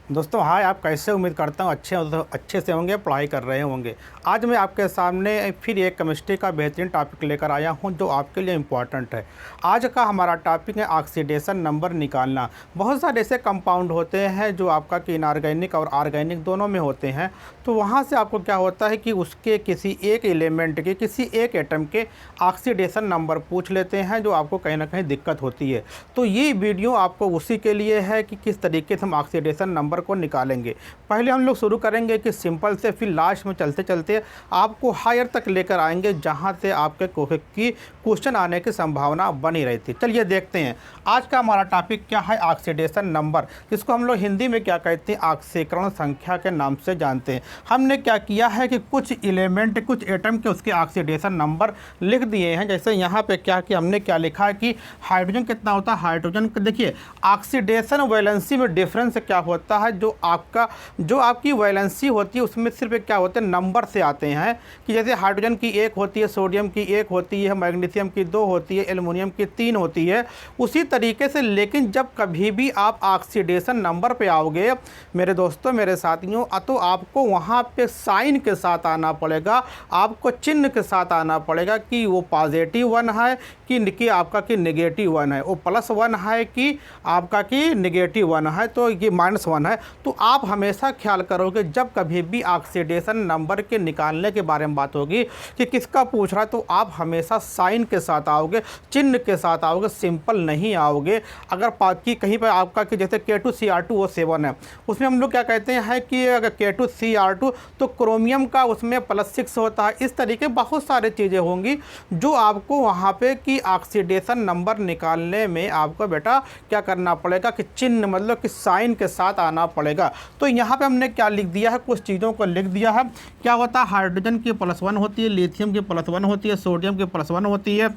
दोस्तों हाय, आप कैसे? उम्मीद करता हूँ अच्छे से होंगे, पढ़ाई कर रहे होंगे। आज मैं आपके सामने फिर एक केमिस्ट्री का बेहतरीन टॉपिक लेकर आया हूँ जो आपके लिए इम्पॉर्टेंट है। आज का हमारा टॉपिक है ऑक्सीडेशन नंबर निकालना। बहुत सारे ऐसे कंपाउंड होते हैं जो आपका कि इनऑर्गेनिक और ऑर्गेनिक दोनों में होते हैं। तो वहाँ से आपको क्या होता है कि उसके किसी एक एलिमेंट के, किसी एक एटम के ऑक्सीडेशन नंबर पूछ लेते हैं, जो आपको कहीं ना कहीं दिक्कत होती है। तो ये वीडियो आपको उसी के लिए है कि किस तरीके से हम ऑक्सीडेशन नंबर को निकालेंगे। पहले हम लोग शुरू करेंगे कि सिंपल से, फिर लास्ट में चलते चलते आपको हायर तक लेकर आएंगे जहां से आपके की क्वेश्चन आने की संभावना बनी रहती। चलिए देखते हैं आज का हमारा टॉपिक क्या है। ऑक्सीडेशन नंबर, जिसको हम लोग हिंदी में क्या कहते हैं, ऑक्सीकरण संख्या के नाम से जानते हैं। हमने क्या किया है कि कुछ एलिमेंट, कुछ एटम के उसके ऑक्सीडेशन नंबर लिख दिए हैं। जैसे यहाँ पे क्या कि हमने क्या लिखा है कि हाइड्रोजन कितना होता है। हाइड्रोजन देखिए, ऑक्सीडेशन वैलेंसी में डिफरेंस क्या होता है, जो आपकी वैलेंसी होती है उसमें सिर्फ क्या होते हैं, नंबर से आते हैं। कि जैसे हाइड्रोजन की 1 होती है, सोडियम की 1 होती है, मैग्नीशियम की 2 होती है, एल्युमिनियम की 3 होती है, उसी तरीके से। लेकिन जब कभी भी आप ऑक्सीडेशन नंबर पे आओगे मेरे दोस्तों, मेरे साथियों, तो आपको वहाँ पे साइन के साथ आना पड़ेगा, आपको चिन्ह के साथ आना पड़ेगा कि वो पॉजिटिव 1 है कि आपका कि नेगेटिव 1 है, वो +1 है कि आपका कि नेगेटिव 1 है, तो ये -1 है। तो आप हमेशा ख्याल करोगे जब कभी भी ऑक्सीडेशन नंबर के निकालने के बारे में बात होगी कि किसका पूछ रहा है, तो आप हमेशा साइन के साथ आओगे, चिन्ह के साथ आओगे, सिंपल नहीं आओगे। अगर कि कहीं पर आपका कि जैसे K2Cr2 वो 7 है, उसमें हम लोग क्या कहते हैं कि अगर K2Cr2 तो क्रोमियम का उसमें +6 होता है। इस तरीके बहुत सारी चीज़ें होंगी जो आपको वहाँ पे कि ऑक्सीडेशन नंबर निकालने में आपको बेटा क्या करना पड़ेगा कि चिन्ह, मतलब कि साइन के साथ आना पड़ेगा। तो यहाँ पे हमने क्या लिख दिया है, कुछ चीज़ों को लिख दिया है। क्या होता है, हाइड्रोजन की +1 होती है, लिथियम की +1 होती है, सोडियम की +1 होती है,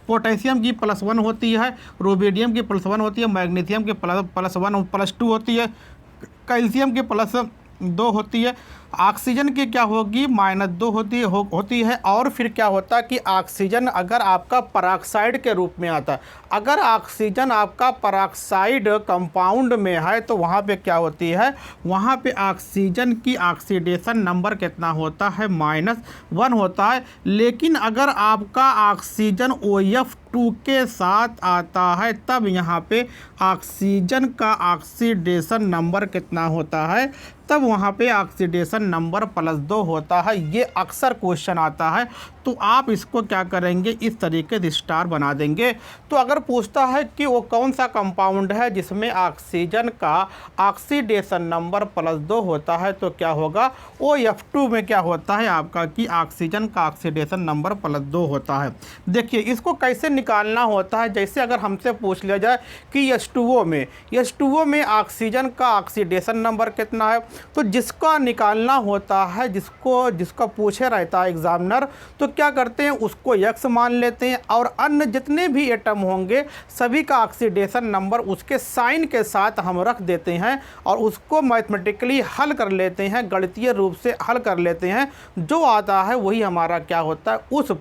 पोटेशियम की +1 होती है, रुबिडियम की +1 होती है, मैग्नीशियम की +1 +2 होती है, कैल्शियम की +2 होती है, ऑक्सीजन की क्या होगी, -2 होती है। और फिर क्या होता है कि ऑक्सीजन अगर आपका पेरोक्साइड के रूप में आता है, अगर ऑक्सीजन आपका पेरोक्साइड कंपाउंड में है तो वहाँ पे क्या होती है, वहाँ पे ऑक्सीजन की ऑक्सीडेशन नंबर कितना होता है, -1 होता है। लेकिन अगर आपका ऑक्सीजन OF2 के साथ आता है तब यहाँ पे ऑक्सीजन का ऑक्सीडेशन नंबर कितना होता है, तब वहाँ पे ऑक्सीडेशन नंबर +2 होता है। ये अक्सर क्वेश्चन आता है, तो आप इसको क्या करेंगे, इस तरीके से स्टार बना देंगे। तो अगर पूछता है कि वो कौन सा कंपाउंड है जिसमें ऑक्सीजन का ऑक्सीडेशन नंबर +2 होता है, तो क्या होगा, OF2 में क्या होता है आपका कि ऑक्सीजन का ऑक्सीडेशन नंबर +2 होता है। देखिए इसको कैसे निकालना होता है। जैसे अगर हमसे पूछ लिया जाए कि H2O में ऑक्सीजन का ऑक्सीडेशन नंबर कितना है, तो जिसका निकालना होता है, जिसका पूछे रहता है एग्जामिनर, तो क्या करते हैं, उसको X मान लेते हैं और अन्य जितने भी एटम होंगे सभी का ऑक्सीडेशन नंबर उसके साइन के साथ हम रख देते हैं और उसको मैथमेटिकली हल कर लेते हैं, गणितीय रूप से हल कर लेते हैं। जो आता है वही हमारा क्या होता है, उस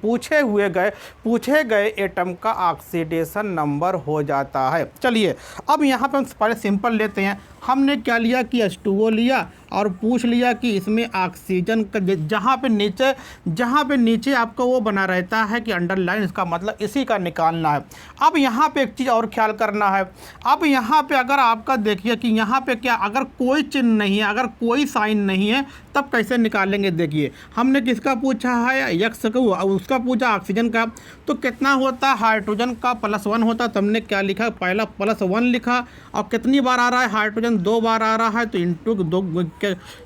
पूछे गए एटम का ऑक्सीडेशन नंबर हो जाता है। चलिए अब यहाँ पे हम पहले सिंपल लेते हैं। हमने क्या लिया कि H2O लिया और पूछ लिया कि इसमें ऑक्सीजन का जहाँ पे नीचे आपको वो बना रहता है कि अंडरलाइन, इसका मतलब इसी का निकालना है। अब यहाँ पे एक चीज़ और ख्याल करना है। अब यहाँ पे अगर आपका देखिए कि यहाँ पे क्या, अगर कोई चिन्ह नहीं है, अगर कोई साइन नहीं है, तब कैसे निकालेंगे। देखिए हमने किसका पूछा है, X का, उसका पूछा ऑक्सीजन का, तो कितना होता है, हाइड्रोजन का +1 होता, तो हमने क्या लिखा, पहला +1 लिखा। और कितनी बार आ रहा है, हाइड्रोजन 2 बार आ रहा है, तो इंटू 2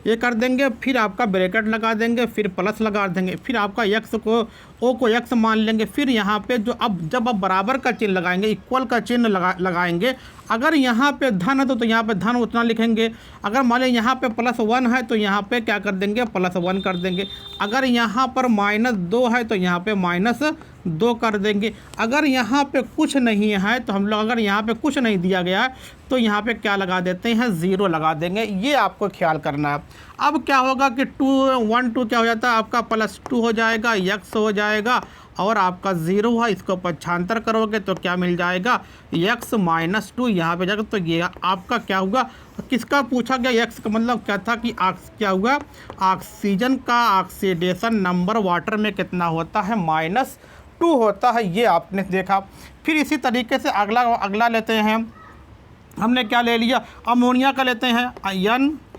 ये कर देंगे, फिर आपका ब्रैकेट लगा देंगे, फिर प्लस लगा देंगे, फिर आपका O को X मान लेंगे। फिर यहाँ पे जब आप बराबर का चिन्ह लगाएंगे, इक्वल का चिन्ह लगाएंगे। अगर यहाँ पे धन है तो यहाँ पे धन उतना लिखेंगे। अगर मान लें यहाँ पे +1 है तो यहाँ पे क्या कर देंगे, +1 कर देंगे। अगर यहाँ पर -2 है तो यहाँ पे -2 कर देंगे। अगर यहाँ पे कुछ नहीं है तो हम लोग, अगर यहाँ पे कुछ नहीं दिया गया है तो यहाँ पे क्या लगा देते हैं, 0 लगा देंगे। ये आपको ख्याल करना है। अब क्या होगा कि 2 क्या हो जाता है आपका +2 हो जाएगा, x हो जाएगा और आपका 0 है, इसको पक्षांतर करोगे तो क्या मिल जाएगा x -2 यहाँ पे जाएगा। तो ये आपका क्या हुआ, किसका पूछा गया, x का मतलब क्या था कि क्या हुआ, ऑक्सीजन का ऑक्सीडेशन नंबर वाटर में कितना होता है, -2 होता है, ये आपने देखा। फिर इसी तरीके से अगला लेते हैं, हमने क्या ले लिया, अमोनिया का लेते हैं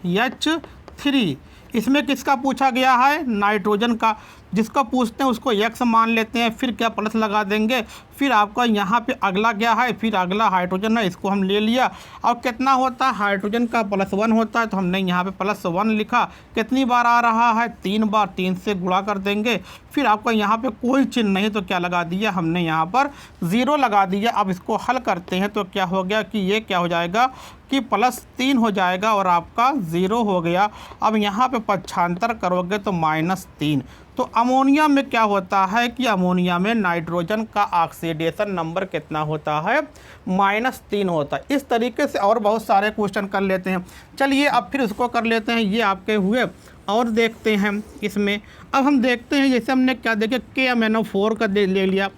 NH3। इसमें किसका पूछा गया है, नाइट्रोजन का, जिसको पूछते हैं उसको x मान लेते हैं, फिर क्या प्लस लगा देंगे, फिर आपका यहाँ पे अगला क्या है, फिर अगला हाइड्रोजन है, इसको हम ले लिया। और कितना होता है, हाइड्रोजन का +1 होता है, तो हमने यहाँ पे +1 लिखा। कितनी बार आ रहा है, 3 बार, 3 से गुणा कर देंगे। फिर आपका यहाँ पे कोई चिन्ह नहीं तो क्या लगा दिया हमने, यहाँ पर 0 लगा दिया। अब इसको हल करते हैं तो क्या हो गया कि ये क्या हो जाएगा कि +3 हो जाएगा और आपका 0 हो गया। अब यहाँ पे पक्षांतर करोगे तो -3। तो अमोनिया में क्या होता है कि अमोनिया में नाइट्रोजन का ऑक्सीडेशन नंबर कितना होता है, -3 होता है। इस तरीके से और बहुत सारे क्वेश्चन कर लेते हैं। चलिए अब फिर उसको कर लेते हैं, ये आपके हुए। और देखते हैं इसमें, अब हम देखते हैं जैसे हमने क्या देखे KMnO4 का ले लिया,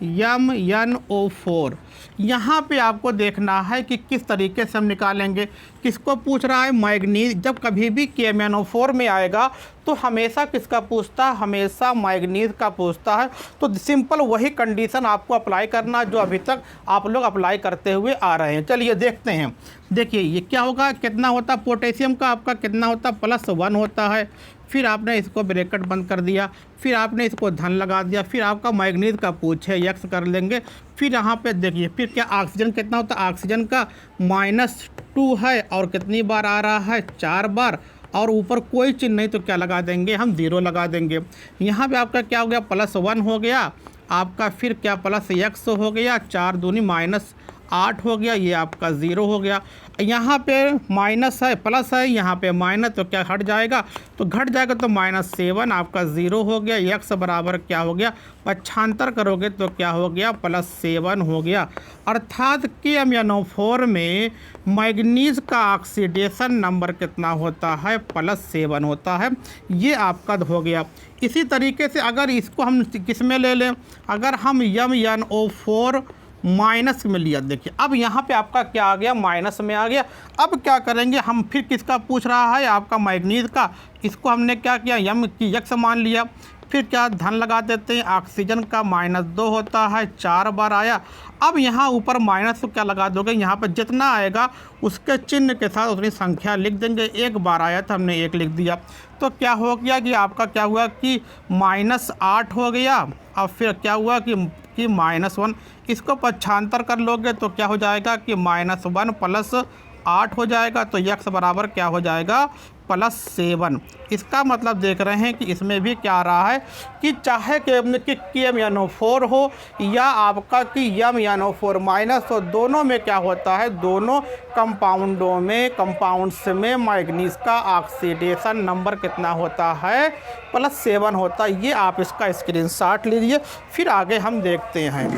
KMnO4। यहाँ पे आपको देखना है कि किस तरीके से हम निकालेंगे। किसको पूछ रहा है, मैग्नीज। जब कभी भी KMnO4 में आएगा तो हमेशा किसका पूछता है, हमेशा मैग्नीज का पूछता है। तो सिंपल वही कंडीशन आपको अप्लाई करना जो अभी तक आप लोग अप्लाई करते हुए आ रहे हैं। चलिए देखते हैं। देखिए ये क्या होगा, कितना होता है पोटेशियम का आपका, कितना होता है, +1 होता है। फिर आपने इसको ब्रैकेट बंद कर दिया, फिर आपने इसको धन लगा दिया। फिर आपका मैग्नीज का पूछे, x कर लेंगे। फिर यहाँ पे देखिए, फिर क्या ऑक्सीजन कितना होता है, ऑक्सीजन का -2 है और कितनी बार आ रहा है, 4 बार। और ऊपर कोई चिन्ह नहीं तो क्या लगा देंगे हम, 0 लगा देंगे। यहाँ पे आपका क्या हो गया, +1 हो गया आपका, फिर क्या +x हो गया, 4 दूनी -8 हो गया, ये आपका 0 हो गया। यहाँ पे माइनस है, प्लस है, यहाँ पे माइनस, तो क्या हट जाएगा, तो घट जाएगा तो -7 आपका 0 हो गया। x बराबर क्या हो गया, पक्षांतर करोगे तो क्या हो गया, +7 हो गया। अर्थात KMnO4 में मैग्नीज का ऑक्सीडेशन नंबर कितना होता है, +7 होता है। ये आपका हो गया। इसी तरीके से अगर इसको हम किस में ले लें, अगर हम MnO4 माइनस में लिया, देखिए अब यहाँ पे आपका क्या आ गया, माइनस में आ गया। अब क्या करेंगे हम, फिर किसका पूछ रहा है, आपका मैग्नीज का। इसको हमने क्या किया, यम की x मान लिया। फिर क्या धन लगा देते हैं, ऑक्सीजन का -2 होता है, 4 बार आया। अब यहाँ ऊपर माइनस तो क्या लगा दोगे, यहाँ पर जितना आएगा उसके चिन्ह के साथ उतनी संख्या लिख देंगे। 1 बार आया तो हमने 1 लिख दिया। तो क्या हो गया कि आपका क्या हुआ कि -8 हो गया। अब फिर क्या हुआ कि -1, इसको पक्षांतर कर लोगे तो क्या हो जाएगा कि -1 + 8 हो जाएगा। तो x बराबर क्या हो जाएगा, +7। इसका मतलब देख रहे हैं कि इसमें भी क्या आ रहा है कि चाहे KMnO4 हो या आपका कि MnO4 माइनस हो, दोनों में क्या होता है, दोनों कंपाउंडों में, कंपाउंड्स में मैग्नीज का ऑक्सीडेशन नंबर कितना होता है, +7 होता है। ये आप इसका स्क्रीनशॉट लीजिए, फिर आगे हम देखते हैं।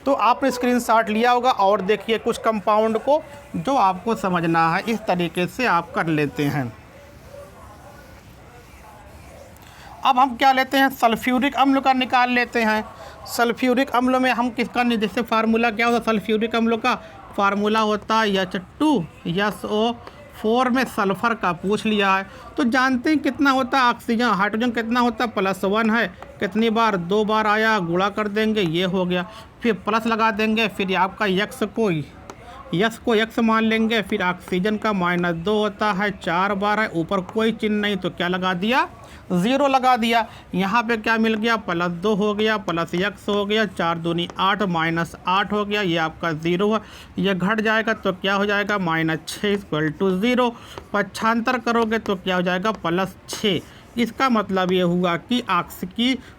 तो आपने स्क्रीनशॉट लिया होगा और देखिए कुछ कंपाउंड को जो आपको समझना है, इस तरीके से आप कर लेते हैं। अब हम क्या लेते हैं, सल्फ्यूरिक अम्ल का निकाल लेते हैं। सल्फ्यूरिक अम्ल में हम किसका, जैसे फार्मूला क्या होता है, सल्फ्यूरिक अम्ल का फार्मूला होता है H2SO4 में सल्फ़र का पूछ लिया है। तो जानते हैं कितना होता है ऑक्सीजन, हाइड्रोजन कितना होता है, +1 है। कितनी बार, 2 बार आया, गुणा कर देंगे, ये हो गया। फिर प्लस लगा देंगे, फिर आपका x को x मान लेंगे। फिर ऑक्सीजन का -2 होता है, 4 बार है, ऊपर कोई चिन्ह नहीं तो क्या लगा दिया, 0 लगा दिया। यहाँ पे क्या मिल गया, +2 हो गया, +x हो गया, 4 दूनी 8, -8 हो गया, ये आपका 0 है। ये घट जाएगा तो क्या हो जाएगा, -6 = 0। पक्षांतर करोगे तो क्या हो जाएगा, +6। इसका मतलब ये हुआ कि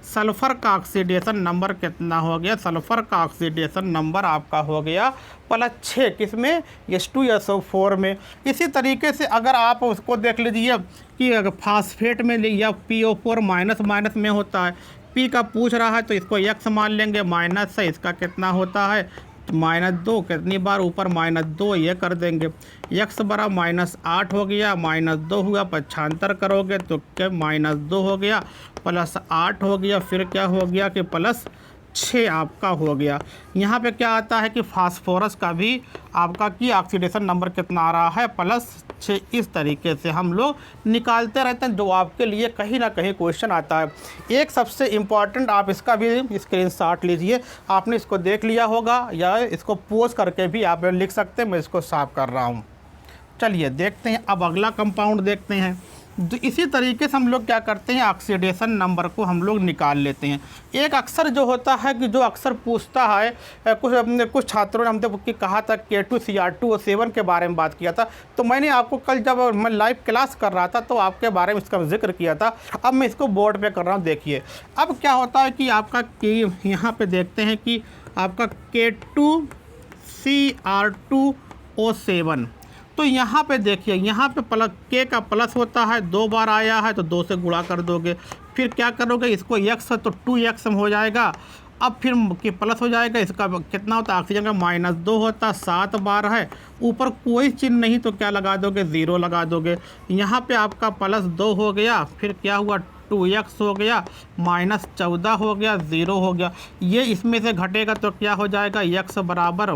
सल्फ़र का ऑक्सीडेशन नंबर कितना हो गया, सल्फ़र का ऑक्सीडेशन नंबर आपका हो गया +6, किसमें, H2SO4 में। इसी तरीके से अगर आप उसको देख लीजिए कि अगर फास्फेट में या PO4 माइनस में होता है, P का पूछ रहा है तो इसको x मान लेंगे, माइनस है, इसका कितना होता है -2 कितनी बार ऊपर -2 ये कर देंगे। x बराबर -8 हो गया, -2 हुआ, पक्षांतर करोगे तो क्या -2 हो गया, +8 हो गया, फिर क्या हो गया कि +6 आपका हो गया। यहाँ पे क्या आता है कि फास्फोरस का भी आपका की ऑक्सीडेशन नंबर कितना आ रहा है, +6। इस तरीके से हम लोग निकालते रहते हैं, जो आपके लिए कहीं ना कहीं क्वेश्चन आता है। एक सबसे इम्पॉर्टेंट, आप इसका भी स्क्रीनशॉट लीजिए। आपने इसको देख लिया होगा या इसको पोस्ट करके भी आप लिख सकते हैं। मैं इसको साफ कर रहा हूँ। चलिए देखते हैं, अब अगला कंपाउंड देखते हैं। तो इसी तरीके से हम लोग क्या करते हैं, ऑक्सीडेशन नंबर को हम लोग निकाल लेते हैं। एक अक्सर जो होता है कि जो अक्सर पूछता है, कुछ छात्रों ने हमसे कहा था K2Cr2O7 के बारे में बात किया था। तो मैंने आपको कल जब मैं लाइव क्लास कर रहा था तो आपके बारे में इसका जिक्र किया था। अब मैं इसको बोर्ड पे कर रहा हूँ। देखिए अब क्या होता है कि आपका यहाँ पे देखते हैं कि आपका K2Cr2O7, तो यहाँ पे देखिए, यहाँ पे K का प्लस होता है, 2 बार आया है तो 2 से गुणा कर दोगे। फिर क्या करोगे, इसको x तो 2x हो जाएगा। अब फिर कि प्लस हो जाएगा, इसका कितना होता है, ऑक्सीजन का -2 होता है, 7 बार है, ऊपर कोई चिन्ह नहीं तो क्या लगा दोगे, 0 लगा दोगे। यहाँ पे आपका +2 हो गया, फिर क्या हुआ 2x हो गया, -14 हो गया, 0 हो गया। ये इसमें से घटेगा तो क्या हो जाएगा, x बराबर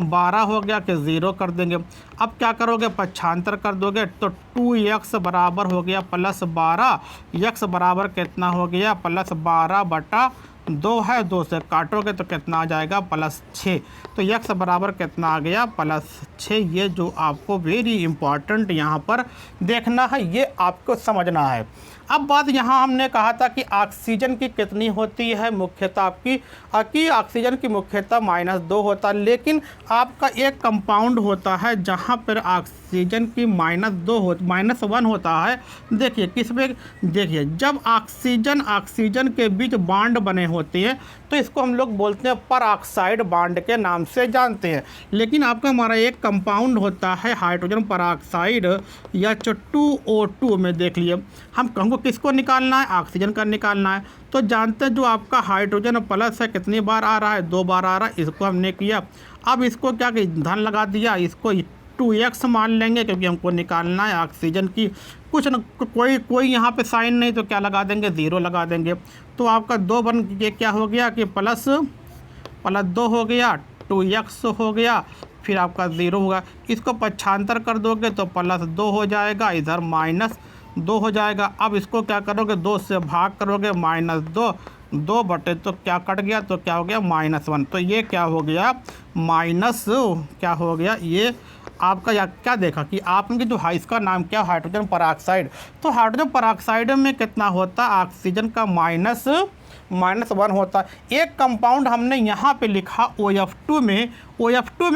-12 हो गया कि 0 कर देंगे। अब क्या करोगे, पक्षांतर कर दोगे तो 2x बराबर हो गया +12, x बराबर कितना हो गया, +12/2 है, 2 से काटोगे तो कितना आ जाएगा, +6। तो x बराबर कितना आ गया, +6। ये जो आपको वेरी इंपॉर्टेंट यहाँ पर देखना है, ये आपको समझना है। अब बात यहाँ हमने कहा था कि ऑक्सीजन की कितनी होती है मुख्यतः, आपकी ऑक्सीजन की मुख्यतः -2 होता है। लेकिन आपका एक कंपाउंड होता है जहाँ पर ऑक्सीजन की -1 होता है। देखिए किस पे, देखिए जब ऑक्सीजन के बीच बॉन्ड बने होते हैं तो इसको हम लोग बोलते हैं परऑक्साइड बॉन्ड के नाम से जानते हैं। लेकिन आपका हमारा एक कंपाउंड होता है हाइड्रोजन परऑक्साइड या 2O2 में देख लिए, हम हमको किसको निकालना है, ऑक्सीजन का निकालना है। तो जानते हैं जो आपका हाइड्रोजन प्लस है कितनी बार आ रहा है, 2 बार आ रहा है, इसको हमने किया। अब इसको क्या कि धन लगा दिया, इसको 2x मान लेंगे क्योंकि हमको निकालना है ऑक्सीजन की। कुछ न कोई यहाँ पे साइन नहीं तो क्या लगा देंगे, 0 लगा देंगे। तो आपका 2 बन के क्या हो गया कि +2 हो गया, 2x हो गया, फिर आपका 0 होगा। इसको पक्षांतर कर दोगे तो +2 हो जाएगा, इधर -2 हो जाएगा। अब इसको क्या करोगे, 2 से भाग करोगे, -2 बटे तो क्या कट गया, तो क्या हो गया, -1। तो ये क्या हो गया, क्या हो गया, ये आपका या क्या देखा कि आपने जो इसका नाम क्या, हाइड्रोजन परऑक्साइड। तो हाइड्रोजन परऑक्साइड में कितना होता है, ऑक्सीजन का -1 होता है। एक कंपाउंड हमने यहाँ पे लिखा OF2 में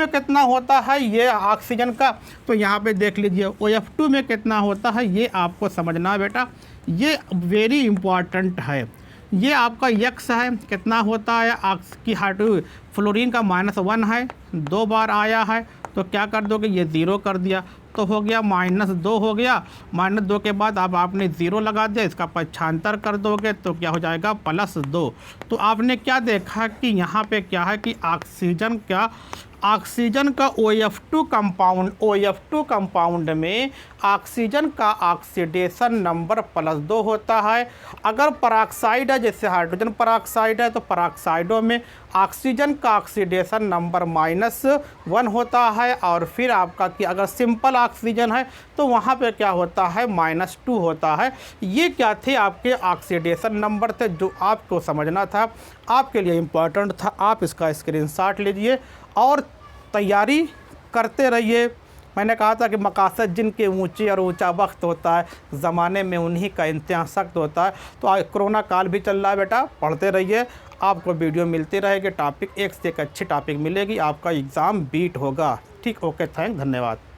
कितना होता है, ये ऑक्सीजन का। तो यहाँ पे देख लीजिए OF2 में कितना होता है, ये आपको समझना है बेटा, ये वेरी इंपॉर्टेंट है। ये आपका x है, कितना होता है, आपकी फ्लोरीन का -1 है, 2 बार आया है, तो क्या कर दोगे, ये 0 कर दिया तो हो गया -2 हो गया। -2 के बाद अब आपने 0 लगा दिया, इसका पक्षांतर कर दोगे तो क्या हो जाएगा, +2। तो आपने क्या देखा कि यहाँ पे क्या है कि ऑक्सीजन का OF2 कंपाउंड में ऑक्सीजन का ऑक्सीडेशन नंबर +2 होता है। अगर परऑक्साइड है, जैसे हाइड्रोजन परऑक्साइड है, तो परऑक्साइडों में ऑक्सीजन का ऑक्सीडेशन नंबर -1 होता है। और फिर आपका कि अगर सिंपल ऑक्सीजन है तो वहाँ पे क्या होता है, -2 होता है। ये क्या थे, आपके ऑक्सीडेशन नंबर थे जो आपको समझना था, आपके लिए इम्पोर्टेंट था। आप इसका स्क्रीनशॉट लीजिए और तैयारी करते रहिए। मैंने कहा था कि मकासद जिनके ऊंचे और ऊंचा वक्त होता है, ज़माने में उन्हीं का इम्तिहान सख्त होता है। तो आज कोरोना काल भी चल रहा है बेटा, पढ़ते रहिए, आपको वीडियो मिलती रहेगी, टॉपिक एक से एक अच्छी टॉपिक मिलेगी, आपका एग्ज़ाम बीट होगा। ठीक, ओके, धन्यवाद।